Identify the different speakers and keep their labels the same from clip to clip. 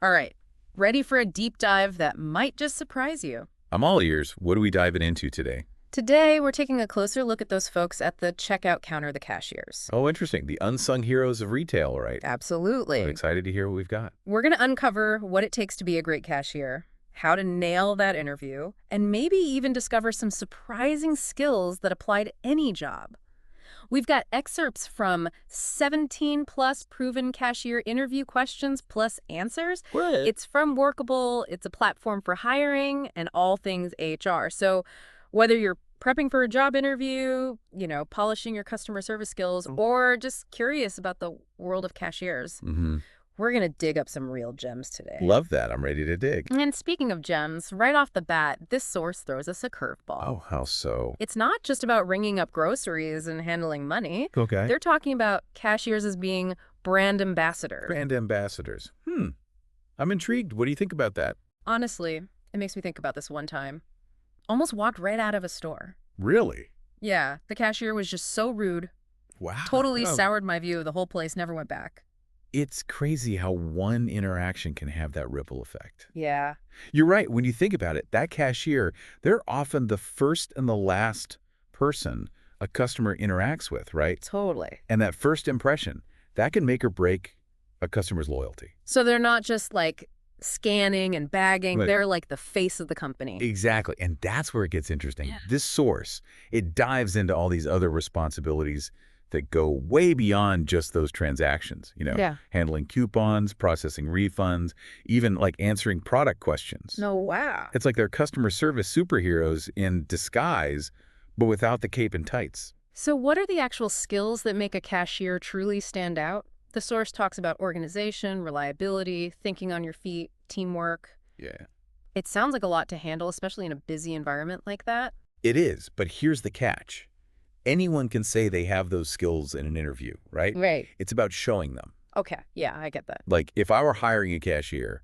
Speaker 1: All right, ready for a deep dive that might just surprise you.
Speaker 2: I'm all ears. What are we diving into today?
Speaker 1: Today, we're taking a closer look at those folks at the checkout counter, the cashiers.
Speaker 2: Oh, interesting. The unsung heroes of retail, right? I'm
Speaker 1: Absolutely.
Speaker 2: excited to hear what we've got.
Speaker 1: We're going to uncover what it takes to be a great cashier, how to nail that interview, and maybe even discover some surprising skills that apply to any job. We've got excerpts from 17 plus proven cashier interview questions plus answers.
Speaker 2: What?
Speaker 1: It's from Workable, it's a platform for hiring and all things HR. So whether you're prepping for a job interview, polishing your customer service skills, or just curious about the world of cashiers, we're going to dig up some real gems today.
Speaker 2: Love that. I'm ready to dig.
Speaker 1: And speaking of gems, right off the bat, this source throws us a curveball.
Speaker 2: Oh, how so?
Speaker 1: It's not just about ringing up groceries and handling money.
Speaker 2: Okay.
Speaker 1: They're talking about cashiers as being brand ambassadors.
Speaker 2: Brand ambassadors. I'm intrigued. What do you think about that?
Speaker 1: Honestly, it makes me think about this one time. Almost walked right out of a store.
Speaker 2: Really?
Speaker 1: Yeah, the cashier was just so rude.
Speaker 2: Wow.
Speaker 1: Totally soured my view of the whole place, never went back.
Speaker 2: It's crazy how one interaction can have that ripple effect.
Speaker 1: Yeah.
Speaker 2: You're right. When you think about it, that cashier, they're often the first and the last person a customer interacts with, right?
Speaker 1: Totally.
Speaker 2: And that first impression, that can make or break a customer's loyalty.
Speaker 1: So they're not just like scanning and bagging,
Speaker 2: Right.
Speaker 1: they're like the face of the company.
Speaker 2: Exactly. And that's where it gets interesting.
Speaker 1: Yeah.
Speaker 2: This source, it dives into all these other responsibilities that go way beyond just those transactions,
Speaker 1: Yeah.
Speaker 2: handling coupons, processing refunds, even like answering product questions.
Speaker 1: No, wow.
Speaker 2: It's like they're customer service superheroes in disguise, but without the cape and tights.
Speaker 1: So what are the actual skills that make a cashier truly stand out? The source talks about organization, reliability, thinking on your feet, teamwork.
Speaker 2: Yeah.
Speaker 1: It sounds like a lot to handle, especially in a busy environment like that.
Speaker 2: It is, but here's the catch. Anyone can say they have those skills in an interview, right?
Speaker 1: Right.
Speaker 2: It's about showing them.
Speaker 1: Okay. Yeah, I get that.
Speaker 2: Like, if I were hiring a cashier,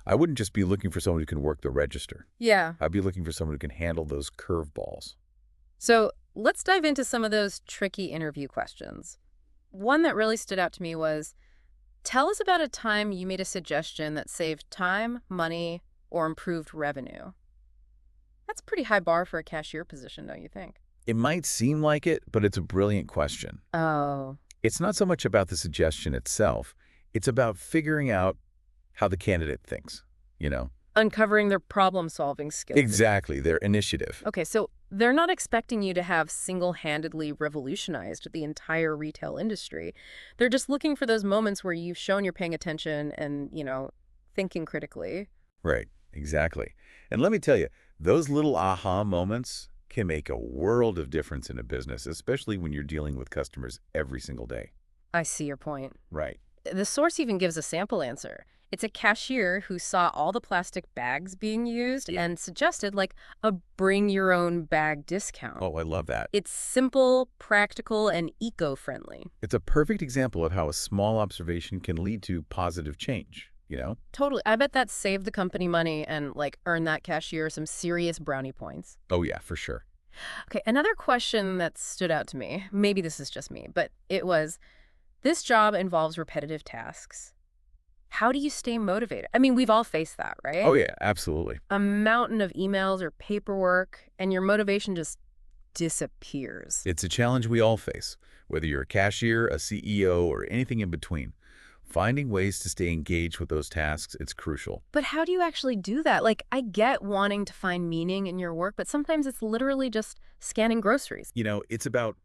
Speaker 2: I wouldn't just be looking for someone who can work the register.
Speaker 1: Yeah.
Speaker 2: I'd be looking for someone who can handle those curveballs.
Speaker 1: So let's dive into some of those tricky interview questions. One that really stood out to me was, tell us about a time you made a suggestion that saved time, money, or improved revenue. That's a pretty high bar for a cashier position, don't you think?
Speaker 2: It might seem like it, but it's a brilliant question.
Speaker 1: Oh,
Speaker 2: It's not so much about the suggestion itself. It's about figuring out how the candidate thinks,
Speaker 1: uncovering their problem-solving skills.
Speaker 2: Exactly, their initiative.
Speaker 1: Okay, so they're not expecting you to have single-handedly revolutionized the entire retail industry. They're just looking for those moments where you've shown you're paying attention and, thinking critically.
Speaker 2: Right, exactly. And let me tell you, those little aha moments can make a world of difference in a business, especially when you're dealing with customers every single day.
Speaker 1: I see your point.
Speaker 2: Right.
Speaker 1: The source even gives a sample answer. It's a cashier who saw all the plastic bags being used and suggested a bring your own bag discount.
Speaker 2: Oh, I love that.
Speaker 1: It's simple, practical, and eco-friendly.
Speaker 2: It's a perfect example of how a small observation can lead to positive change,
Speaker 1: Totally. I bet that saved the company money and earned that cashier some serious brownie points.
Speaker 2: Oh, yeah, for sure.
Speaker 1: Okay, another question that stood out to me, maybe this is just me, but it was, this job involves repetitive tasks. How do you stay motivated? I mean, we've all faced that, right?
Speaker 2: Oh, yeah, absolutely.
Speaker 1: A mountain of emails or paperwork, and your motivation just disappears.
Speaker 2: It's a challenge we all face, whether you're a cashier, a CEO, or anything in between. Finding ways to stay engaged with those tasks, it's crucial.
Speaker 1: But how do you actually do that? I get wanting to find meaning in your work, but sometimes it's literally just scanning groceries.
Speaker 2: It's about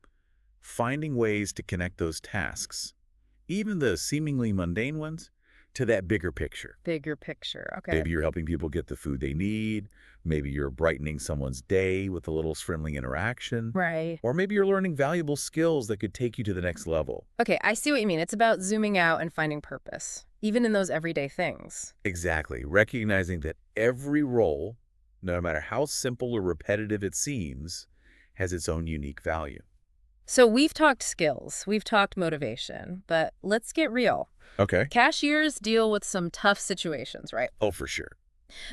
Speaker 2: finding ways to connect those tasks, even the seemingly mundane ones, to that bigger picture.
Speaker 1: Bigger picture, okay.
Speaker 2: Maybe you're helping people get the food they need. Maybe you're brightening someone's day with a little friendly interaction.
Speaker 1: Right.
Speaker 2: Or maybe you're learning valuable skills that could take you to the next level.
Speaker 1: Okay, I see what you mean. It's about zooming out and finding purpose, even in those everyday things.
Speaker 2: Exactly. Recognizing that every role, no matter how simple or repetitive it seems, has its own unique value.
Speaker 1: So we've talked skills, we've talked motivation, but let's get real.
Speaker 2: Okay.
Speaker 1: Cashiers deal with some tough situations, right?
Speaker 2: Oh, for sure.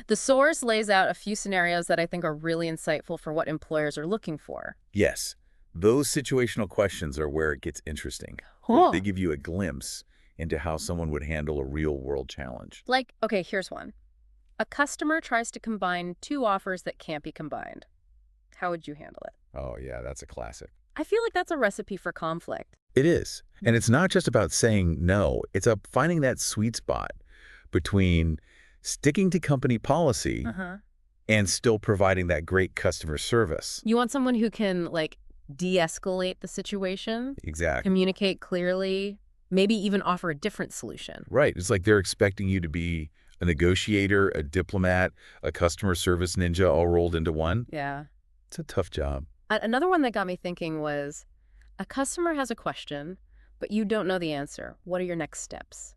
Speaker 1: The source lays out a few scenarios that I think are really insightful for what employers are looking for.
Speaker 2: Yes. Those situational questions are where it gets interesting.
Speaker 1: Huh.
Speaker 2: They give you a glimpse into how someone would handle a real-world challenge.
Speaker 1: Like, okay, here's one. A customer tries to combine two offers that can't be combined. How would you handle it?
Speaker 2: Oh, yeah, that's a classic.
Speaker 1: I feel like that's a recipe for conflict.
Speaker 2: It is. And it's not just about saying no. It's about finding that sweet spot between sticking to company policy
Speaker 1: Uh-huh.
Speaker 2: and still providing that great customer service.
Speaker 1: You want someone who can, like, de-escalate the situation,
Speaker 2: Exactly.
Speaker 1: communicate clearly, maybe even offer a different solution.
Speaker 2: Right. It's like they're expecting you to be a negotiator, a diplomat, a customer service ninja all rolled into one.
Speaker 1: Yeah.
Speaker 2: It's a tough job.
Speaker 1: Another one that got me thinking was, a customer has a question, but you don't know the answer. What are your next steps?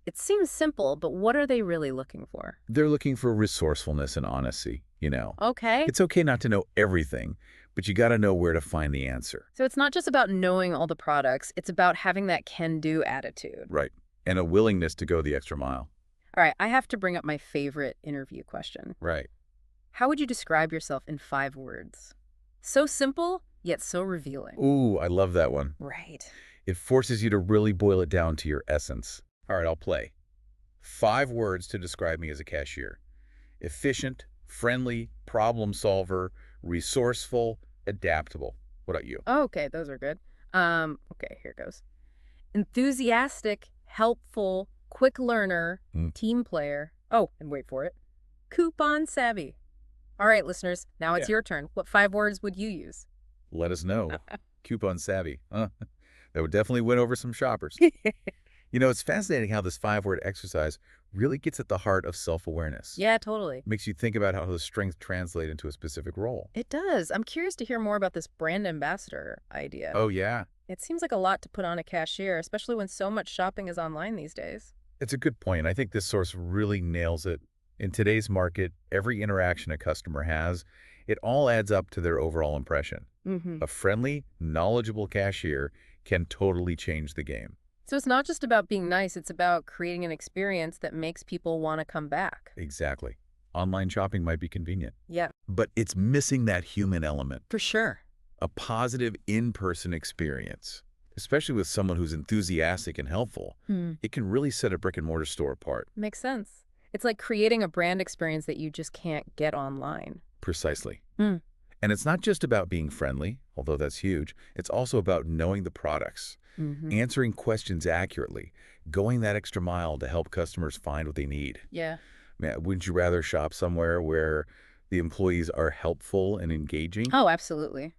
Speaker 1: It seems simple, but what are they really looking for?
Speaker 2: They're looking for resourcefulness and honesty, you know.
Speaker 1: Okay.
Speaker 2: It's okay not to know everything, but you got to know where to find the answer.
Speaker 1: So it's not just about knowing all the products, it's about having that can-do attitude.
Speaker 2: Right. And a willingness to go the extra mile.
Speaker 1: All right, I have to bring up my favorite interview question.
Speaker 2: Right.
Speaker 1: How would you describe yourself in 5 words? So simple, yet so revealing.
Speaker 2: Ooh, I love that one.
Speaker 1: Right.
Speaker 2: It forces you to really boil it down to your essence. All right, I'll play. 5 words to describe me as a cashier. Efficient, friendly, problem solver, resourceful, adaptable. What about you?
Speaker 1: Okay, those are good. Okay, here goes. Enthusiastic, helpful, quick learner,
Speaker 2: Hmm.
Speaker 1: team player. Oh, and wait for it. Coupon savvy. All right, listeners, now it's
Speaker 2: Yeah.
Speaker 1: your turn. What 5 words would you use?
Speaker 2: Let us know. Coupon savvy. Huh? That would definitely win over some shoppers. You know, it's fascinating how this 5-word exercise really gets at the heart of self-awareness.
Speaker 1: Yeah, totally.
Speaker 2: Makes you think about how those strengths translate into a specific role.
Speaker 1: It does. I'm curious to hear more about this brand ambassador idea.
Speaker 2: Oh, yeah.
Speaker 1: It seems like a lot to put on a cashier, especially when so much shopping is online these days.
Speaker 2: It's a good point. I think this source really nails it. In today's market, every interaction a customer has, it all adds up to their overall impression.
Speaker 1: Mm-hmm.
Speaker 2: A friendly, knowledgeable cashier can totally change the game.
Speaker 1: So it's not just about being nice, it's about creating an experience that makes people want to come back.
Speaker 2: Exactly. Online shopping might be convenient,
Speaker 1: Yeah,
Speaker 2: but it's missing that human element.
Speaker 1: for sure.
Speaker 2: A positive in-person experience, especially with someone who's enthusiastic and helpful, it can really set a brick-and-mortar store apart.
Speaker 1: Makes sense. It's like creating a brand experience that you just can't get online.
Speaker 2: Precisely.
Speaker 1: Mm.
Speaker 2: And it's not just about being friendly, although that's huge. It's also about knowing the products,
Speaker 1: Mm-hmm.
Speaker 2: answering questions accurately, going that extra mile to help customers find what they need.
Speaker 1: Yeah.
Speaker 2: Man, wouldn't you rather shop somewhere where the employees are helpful and engaging?
Speaker 1: Oh, absolutely.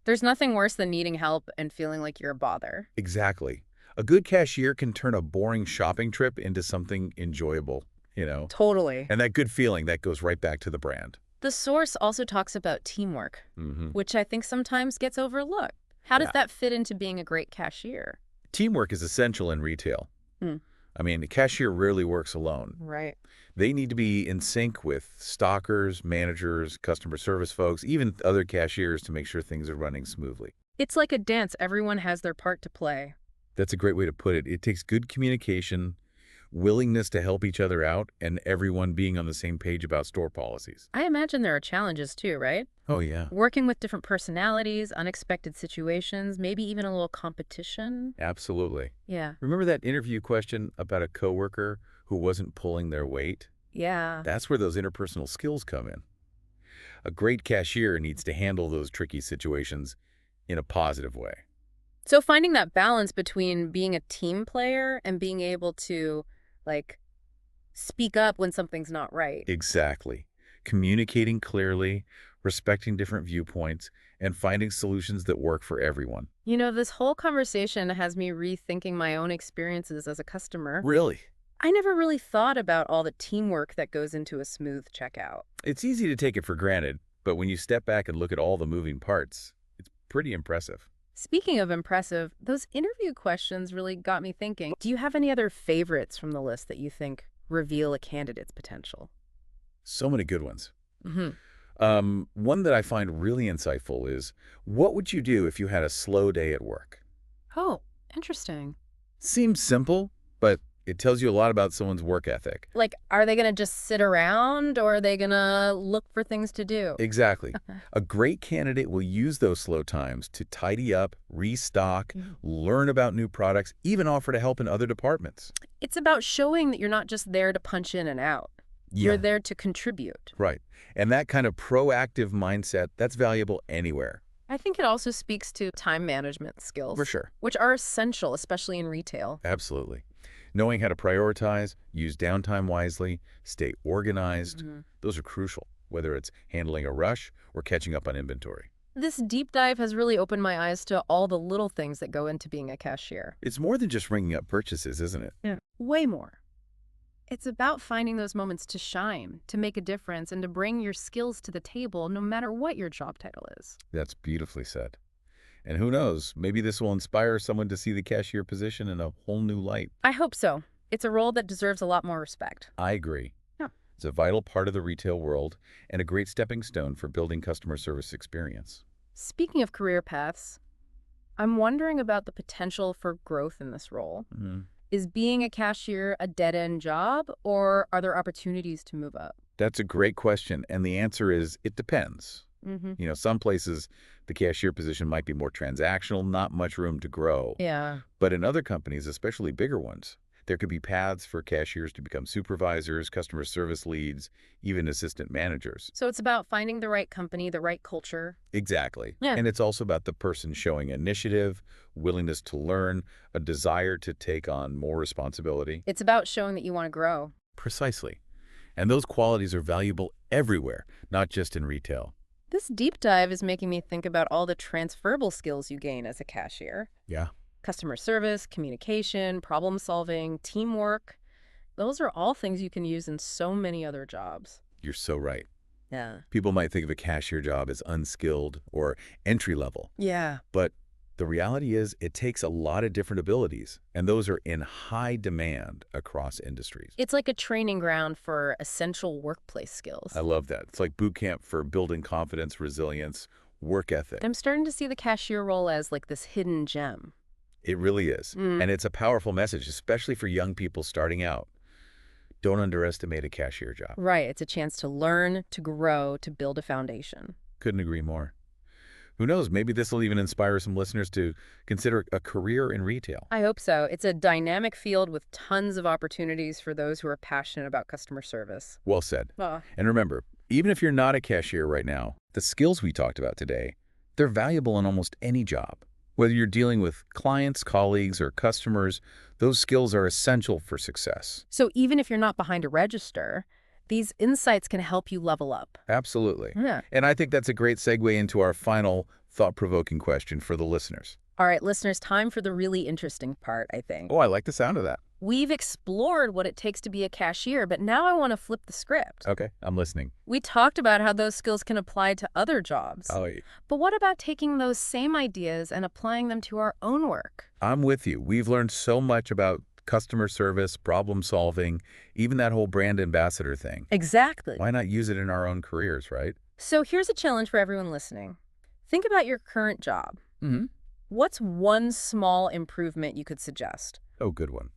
Speaker 1: There's nothing worse than needing help and feeling like you're a bother.
Speaker 2: Exactly. A good cashier can turn a boring shopping trip into something enjoyable, you know?
Speaker 1: Totally.
Speaker 2: And that good feeling, that goes right back to the brand.
Speaker 1: The source also talks about teamwork,
Speaker 2: Mm-hmm.
Speaker 1: which I think sometimes gets overlooked. How does
Speaker 2: Yeah.
Speaker 1: that fit into being a great cashier?
Speaker 2: Teamwork is essential in retail.
Speaker 1: Hmm.
Speaker 2: I mean, a cashier rarely works alone.
Speaker 1: Right.
Speaker 2: They need to be in sync with stockers, managers, customer service folks, even other cashiers to make sure things are running smoothly.
Speaker 1: It's like a dance. Everyone has their part to play.
Speaker 2: That's a great way to put it. It takes good communication, willingness to help each other out, and everyone being on the same page about store policies.
Speaker 1: I imagine there are challenges too, right?
Speaker 2: Oh, yeah.
Speaker 1: Working with different personalities, unexpected situations, maybe even a little competition.
Speaker 2: Absolutely.
Speaker 1: Yeah.
Speaker 2: Remember that interview question about a coworker who wasn't pulling their weight?
Speaker 1: Yeah.
Speaker 2: That's where those interpersonal skills come in. A great cashier needs to handle those tricky situations in a positive way.
Speaker 1: So finding that balance between being a team player and being able to, like, speak up when something's not right.
Speaker 2: Exactly. Communicating clearly, respecting different viewpoints, and finding solutions that work for everyone.
Speaker 1: You know, this whole conversation has me rethinking my own experiences as a customer.
Speaker 2: Really?
Speaker 1: I never really thought about all the teamwork that goes into a smooth checkout.
Speaker 2: It's easy to take it for granted, but when you step back and look at all the moving parts, it's pretty impressive.
Speaker 1: Speaking of impressive, those interview questions really got me thinking. Do you have any other favorites from the list that you think reveal a candidate's potential?
Speaker 2: So many good ones.
Speaker 1: Mm-hmm.
Speaker 2: One that I find really insightful is, what would you do if you had a slow day at work?
Speaker 1: Oh, interesting.
Speaker 2: Seems simple, but It tells you a lot about someone's work ethic.
Speaker 1: Like, are they going to just sit around or are they going to look for things to do?
Speaker 2: Exactly. A great candidate will use those slow times to tidy up, restock,
Speaker 1: Mhm.
Speaker 2: learn about new products, even offer to help in other departments.
Speaker 1: It's about showing that you're not just there to punch in and out. You're there to contribute.
Speaker 2: Right. And that kind of proactive mindset, that's valuable anywhere.
Speaker 1: I think it also speaks to time management
Speaker 2: For
Speaker 1: skills,
Speaker 2: sure.
Speaker 1: which are essential, especially in retail.
Speaker 2: Absolutely. Knowing how to prioritize, use downtime wisely, stay organized,
Speaker 1: Mhm.
Speaker 2: those are crucial, whether it's handling a rush or catching up on inventory.
Speaker 1: This deep dive has really opened my eyes to all the little things that go into being a cashier.
Speaker 2: It's more than just ringing up purchases, isn't it?
Speaker 1: Yeah. Way more. It's about finding those moments to shine, to make a difference, and to bring your skills to the table no matter what your job title is.
Speaker 2: That's beautifully said. And who knows, maybe this will inspire someone to see the cashier position in a whole new light.
Speaker 1: I hope so. It's a role that deserves a lot more respect.
Speaker 2: I agree.
Speaker 1: Yeah.
Speaker 2: It's a vital part of the retail world and a great stepping stone for building customer service experience.
Speaker 1: Speaking of career paths, I'm wondering about the potential for growth in this role.
Speaker 2: Mhm.
Speaker 1: Is being a cashier a dead-end job, or are there opportunities to move up?
Speaker 2: That's a great question, and the answer is it depends.
Speaker 1: Mm-hmm.
Speaker 2: Some places the cashier position might be more transactional, not much room to grow.
Speaker 1: Yeah.
Speaker 2: But in other companies, especially bigger ones, there could be paths for cashiers to become supervisors, customer service leads, even assistant managers.
Speaker 1: So it's about finding the right company, the right culture.
Speaker 2: Exactly.
Speaker 1: Yeah.
Speaker 2: And it's also about the person showing initiative, willingness to learn, a desire to take on more responsibility.
Speaker 1: It's about showing that you want to grow.
Speaker 2: Precisely. And those qualities are valuable everywhere, not just in retail.
Speaker 1: This deep dive is making me think about all the transferable skills you gain as a cashier.
Speaker 2: Yeah.
Speaker 1: Customer service, communication, problem solving, teamwork. Those are all things you can use in so many other jobs.
Speaker 2: You're so right.
Speaker 1: Yeah.
Speaker 2: People might think of a cashier job as unskilled or entry level,
Speaker 1: Yeah.
Speaker 2: but the reality is it takes a lot of different abilities, and those are in high demand across industries.
Speaker 1: It's like a training ground for essential workplace skills.
Speaker 2: I love that. It's like boot camp for building confidence, resilience, work ethic.
Speaker 1: I'm starting to see the cashier role as like this hidden gem.
Speaker 2: It really is. And it's a powerful message, especially for young people starting out. Don't underestimate a cashier job.
Speaker 1: Right. It's a chance to learn, to grow, to build a foundation.
Speaker 2: Couldn't agree more. Who knows, maybe this will even inspire some listeners to consider a career in retail.
Speaker 1: I hope so. It's a dynamic field with tons of opportunities for those who are passionate about customer service.
Speaker 2: Well said.
Speaker 1: Oh.
Speaker 2: And remember, even if you're not a cashier right now, the skills we talked about today, they're valuable in almost any job. Whether you're dealing with clients, colleagues, or customers, those skills are essential for success.
Speaker 1: So even if you're not behind a register, these insights can help you level up.
Speaker 2: Absolutely.
Speaker 1: Yeah.
Speaker 2: And I think that's a great segue into our final thought-provoking question for the listeners.
Speaker 1: All right, listeners, time for the really interesting part, I think.
Speaker 2: Oh, I like the sound of that.
Speaker 1: We've explored what it takes to be a cashier, but now I want to flip the script.
Speaker 2: Okay, I'm listening.
Speaker 1: We talked about how those skills can apply to other jobs.
Speaker 2: Oh,
Speaker 1: But what about taking those same ideas and applying them to our own work?
Speaker 2: I'm with you. We've learned so much about customer service, problem solving, even that whole brand ambassador thing.
Speaker 1: Exactly.
Speaker 2: Why not use it in our own careers, right?
Speaker 1: So here's a challenge for everyone listening. Think about your current job.
Speaker 2: Mm-hmm.
Speaker 1: What's one small improvement you could suggest?
Speaker 2: Oh, good one.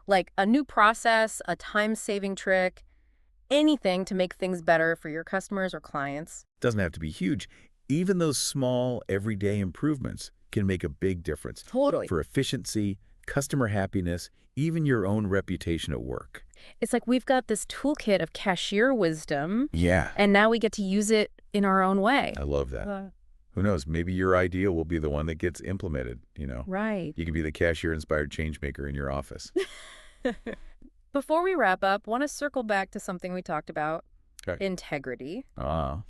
Speaker 1: Like a new process, a time-saving trick, anything to make things better for your customers or clients.
Speaker 2: Doesn't have to be huge. Even those small, everyday improvements can make a big difference
Speaker 1: Totally.
Speaker 2: for efficiency, customer happiness, even your own reputation at work.
Speaker 1: It's like we've got this toolkit of cashier wisdom,
Speaker 2: Yeah,
Speaker 1: and now we get to use it in our own way.
Speaker 2: I love that. Who knows? Maybe your idea will be the one that gets implemented.
Speaker 1: Right.
Speaker 2: You can be the cashier-inspired changemaker in your office.
Speaker 1: Before we wrap up, want to circle back to something we talked about,
Speaker 2: Okay.
Speaker 1: integrity.
Speaker 2: Ah,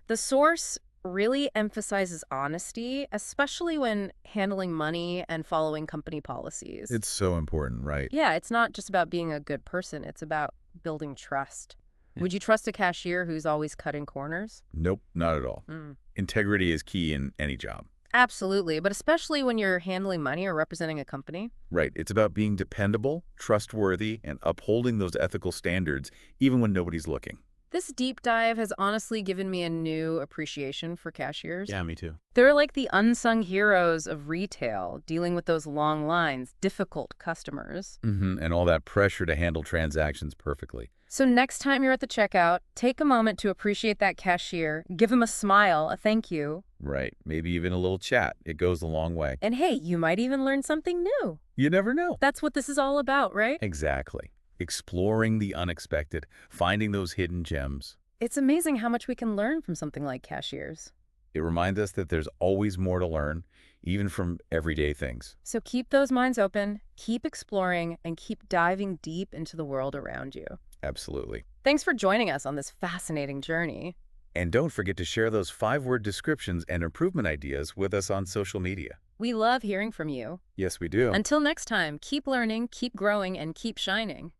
Speaker 1: The source really emphasizes honesty, especially when handling money and following company policies.
Speaker 2: it's so important, right?
Speaker 1: Yeah, it's not just about being a good person. It's about building trust.
Speaker 2: Yeah.
Speaker 1: Would you trust a cashier who's always cutting corners?
Speaker 2: Nope, not at all.
Speaker 1: Mm.
Speaker 2: Integrity is key in any job.
Speaker 1: Absolutely, but especially when you're handling money or representing a company.
Speaker 2: Right. It's about being dependable, trustworthy, and upholding those ethical standards even when nobody's looking.
Speaker 1: This deep dive has honestly given me a new appreciation for cashiers.
Speaker 2: Yeah, me too.
Speaker 1: They're like the unsung heroes of retail, dealing with those long lines, difficult customers.
Speaker 2: And all that pressure to handle transactions perfectly.
Speaker 1: So next time you're at the checkout, take a moment to appreciate that cashier, give him a smile, a thank you,
Speaker 2: Right. Maybe even a little chat. It goes a long way.
Speaker 1: and hey, you might even learn something new.
Speaker 2: You never know.
Speaker 1: That's what this is all about, right?
Speaker 2: Exactly. Exploring the unexpected, finding those hidden gems.
Speaker 1: It's amazing how much we can learn from something like cashiers.
Speaker 2: It reminds us that there's always more to learn, even from everyday things.
Speaker 1: So keep those minds open, keep exploring, and keep diving deep into the world around you.
Speaker 2: Absolutely.
Speaker 1: Thanks for joining us on this fascinating journey.
Speaker 2: And don't forget to share those 5-word descriptions and improvement ideas with us on social media.
Speaker 1: We love hearing from you.
Speaker 2: Yes, we do.
Speaker 1: Until next time, keep learning, keep growing, and keep shining.